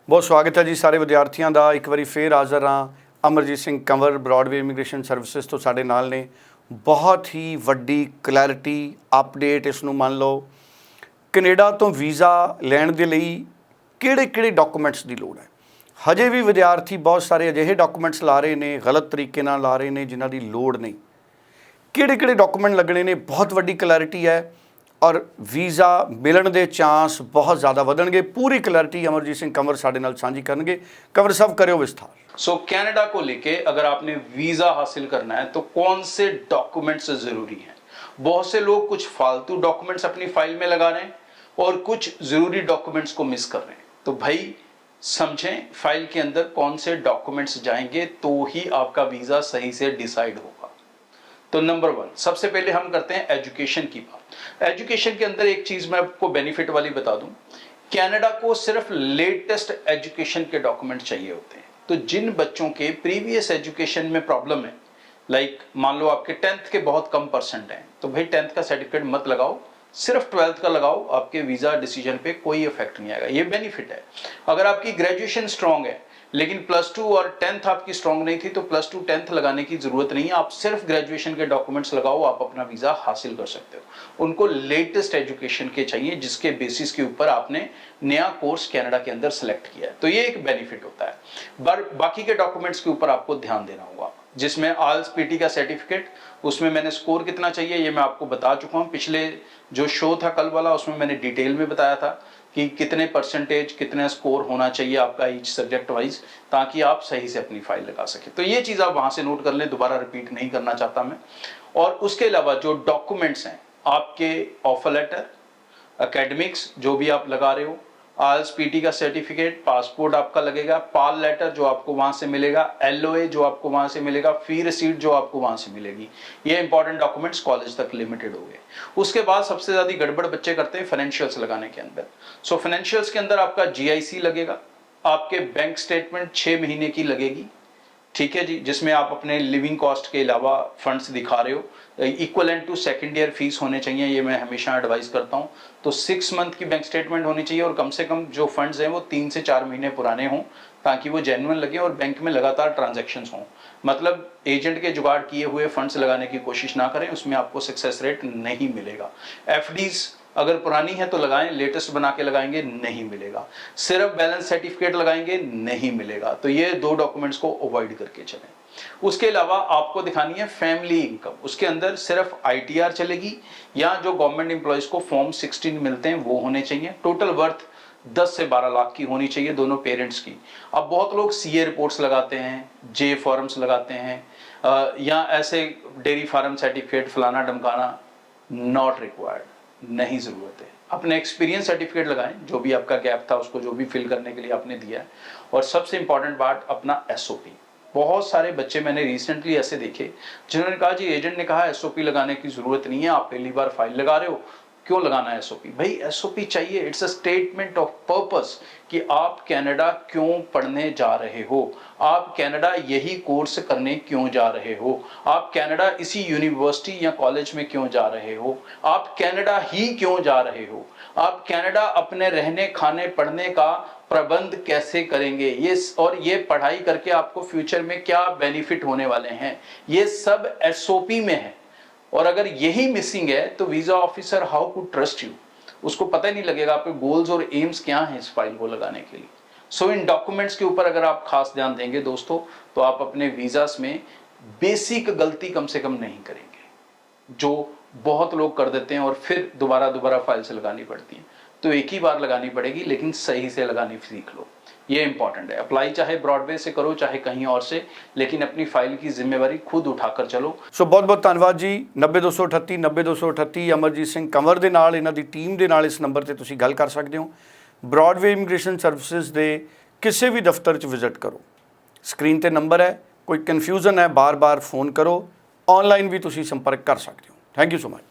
बहुत स्वागत है जी सारे विद्यार्थियों का। एक बार फिर हाज़र हाँ। Amarjeet Singh Kanwar Broadway immigration services तो साढ़े नाल ने। बहुत ही वड्डी क्लैरिटी अपडेट इसनूं मान लो। कनेडा तो वीज़ा लैण दे लई किहड़े-किहड़े डॉकूमेंट्स की लोड़ है। हजे भी विद्यार्थी बहुत सारे अजिहे डॉकूमेंट्स ला रहे हैं, गलत तरीके नाल ला रहे हैं जिन्हां दी लोड़ नहीं। किहड़े-किहड़े डॉकूमेंट लगने ने, बहुत वड्डी क्लैरिटी है और वीज़ा मिलण दे चांस बहुत ज़्यादा वधणगे। पूरी क्लैरिटी अमरजीत सिंह कंवर साडे नाल सांझी करनगे। कंवर साहब करियो विस्तार। सो कनाडा को लेके अगर आपने वीजा हासिल करना है तो कौन से डॉक्यूमेंट्स जरूरी हैं। बहुत से लोग कुछ फालतू डॉक्यूमेंट्स अपनी फाइल में लगा रहे हैं और कुछ जरूरी डॉक्यूमेंट्स को मिस कर रहे हैं। तो भाई समझें फाइल के अंदर कौन से डॉक्यूमेंट्स जाएंगे तो ही आपका वीजा सही से डिसाइड होगा। तो नंबर 1 सबसे पहले हम करते हैं एजुकेशन की बात। एजुकेशन के अंदर एक चीज मैं आपको बेनिफिट वाली बता दूं, कनाडा को सिर्फ लेटेस्ट एजुकेशन के डॉक्यूमेंट चाहिए होते हैं। तो जिन बच्चों के प्रीवियस एजुकेशन में प्रॉब्लम है, लाइक मान लो आपके 10th के बहुत कम परसेंट हैं, तो भाई 10th का सर्टिफिकेट मत लगाओ, सिर्फ 12th का लगाओ। आपके वीजा डिसीजन पे कोई इफेक्ट नहीं आएगा, ये बेनिफिट है। अगर आपकी ग्रेजुएशन स्ट्रांग है लेकिन +2 और 10th आपकी स्ट्रांग नहीं थी तो +2 10th लगाने की जरूरत नहीं है। आप सिर्फ ग्रेजुएशन के डॉक्यूमेंट्स लगाओ, आप अपना वीजा हासिल कर सकते हो। उनको लेटेस्ट एजुकेशन के चाहिए जिसके बेसिस के ऊपर आपने नया कोर्स कनाडा के अंदर सेलेक्ट किया है, तो ये एक बेनिफिट होता है। बाकी के डॉक्यूमेंट्स के ऊपर आपको ध्यान देना होगा, जिसमें आल्स पीटी का सर्टिफिकेट, उसमें मैंने स्कोर कितना चाहिए ये मैं आपको बता चुका हूं। पिछले जो शो था कल वाला उसमें मैंने डिटेल में बताया था कि कितने परसेंटेज कितना स्कोर होना चाहिए आपका ईच सब्जेक्ट वाइज, ताकि आप सही से अपनी फाइल लगा सके। तो ये चीज़ आप वहाँ से नोट कर लें, दोबारा रिपीट नहीं करना चाहता मैं। और उसके अलावा जो डॉक्यूमेंट्स हैं आपके ऑफर लेटर, एकेडमिक्स जो भी आप लगा रहे हो, आल्स पीटी का सर्टिफिकेट, पासपोर्ट आपका लगेगा, पाल लेटर जो आपको वहां से मिलेगा, एलओए जो आपको वहां से मिलेगा, फी रिसीट जो आपको वहां से मिलेगी। ये इंपॉर्टेंट डॉक्यूमेंट्स कॉलेज तक लिमिटेड हो गए। उसके बाद सबसे ज्यादा गड़बड़ बच्चे करते हैं फाइनेंशियल्स लगाने के अंदर। सो फाइनेंशियल्स के अंदर आपका जीआईसी लगेगा, आपके बैंक स्टेटमेंट 6 महीने की लगेगी, ठीक है जी, जिसमें आप अपने लिविंग कॉस्ट के अलावा फंड्स दिखा रहे हो। Equivalent to second year fees होने चाहिए, ये मैं हमेशा एडवाइस करता हूं। तो 6 मंथ की बैंक स्टेटमेंट होनी चाहिए और कम से कम जो फंड्स हैं वो 3 से 4 महीने पुराने हों, ताकि वो जेन्युइन लगे और बैंक में लगातार ट्रांजैक्शंस हों। मतलब एजेंट के जुगाड़ किए हुए फंड्स लगाने की कोशिश ना करें, उसमें आपको सक्सेस रेट नहीं मिलेगा। एफडीज अगर पुरानी है तो लगाएं, लेटेस्ट बना के लगाएंगे नहीं मिलेगा। सिर्फ बैलेंस सर्टिफिकेट लगाएंगे नहीं मिलेगा। तो ये 2 डॉक्यूमेंट्स को अवॉइड करके चलें। उसके अलावा आपको दिखानी है फैमिली इनकम, उसके अंदर सिर्फ आईटीआर चलेगी या जो गवर्नमेंट एम्प्लॉइज को फॉर्म 16 मिलते हैं वो होने चाहिए। टोटल वर्थ 10 से 12 लाख की होनी चाहिए दोनों पेरेंट्स की। अब बहुत लोग सीए रिपोर्ट्स लगाते हैं, जे फॉर्म्स लगाते हैं, या ऐसे डेयरी फार्म सर्टिफिकेट फलाना डमकाना, नॉट रिक्वायर्ड, नहीं जरूरत है। अपने एक्सपीरियंस सर्टिफिकेट लगाएं, जो भी आपका गैप था उसको जो भी फिल करने के लिए आपने दिया है। और सबसे इंपॉर्टेंट बात अपना एसओपी। बहुत सारे बच्चे मैंने रिसेंटली ऐसे देखे जिन्होंने कहा जी एजेंट ने कहा एसओपी लगाने की जरूरत नहीं है, आप पहली बार फाइल लगा रहे हो, क्यों लगाना है एसओपी। भाई एसओपी चाहिए, it's a statement of purpose कि आप कनाडा क्यों पढ़ने जा रहे हो, आप कनाडा यही कोर्स करने क्यों जा रहे हो, आप कनाडा इसी यूनिवर्सिटी या कॉलेज में क्यों जा रहे हो, आप कनाडा ही क्यों जा रहे हो, आप कनाडा अपने रहने खाने पढ़ने का प्रबंध कैसे करेंगे, ये और ये पढ़ाई करके आपको फ्यूचर में क्या बेनिफिट होने वाले हैं, ये सब एसओपी में है। और अगर यही मिसिंग है तो visa officer how could trust you, उसको पता ही नहीं लगेगा आपके गोल्स और एम्स क्या हैं इस फाइल को लगाने के लिए। सो इन डॉक्यूमेंट्स के ऊपर अगर आप खास ध्यान देंगे दोस्तों, तो आप अपने वीजास में बेसिक गलती कम से कम नहीं करेंगे, जो बहुत लोग कर देते हैं और फिर दोबारा फाइल से लगानी पड़ती है। तो एक ही बार लगानी पड़ेगी, लेकिन सही से लगानी सीख लो, ये इंपॉर्टेंट है। अप्लाई चाहे ब्रॉडवे से करो चाहे कहीं और से, लेकिन अपनी फाइल की जिम्मेवारी खुद उठाकर चलो। सो बहुत बहुत धन्यवाद जी। 90238 90238 अमरजीत सिंह कंवर ਦੇ ਨਾਲ ਇਹਨਾਂ ਦੀ ਟੀਮ ਦੇ ਨਾਲ ਇਸ ਨੰਬਰ ਤੇ ਤੁਸੀਂ ਗੱਲ ਕਰ ਸਕਦੇ ਹੋ। ब्रॉडवे इमीग्रेशन सर्विसिज ਦੇ ਕਿਸੇ ਵੀ ਦਫ਼ਤਰ 'ਚ ਵਿਜ਼ਿਟ ਕਰੋ, ਸਕਰੀਨ ਤੇ ਨੰਬਰ ਹੈ, ਕੋਈ ਕਨਫਿਊਜ਼ਨ ਹੈ ਬਾਰ-ਬਾਰ ਫੋਨ ਕਰੋ, ਆਨਲਾਈਨ ਵੀ ਤੁਸੀਂ ਸੰਪਰਕ ਕਰ ਸਕਦੇ ਹੋ। Thank you so much.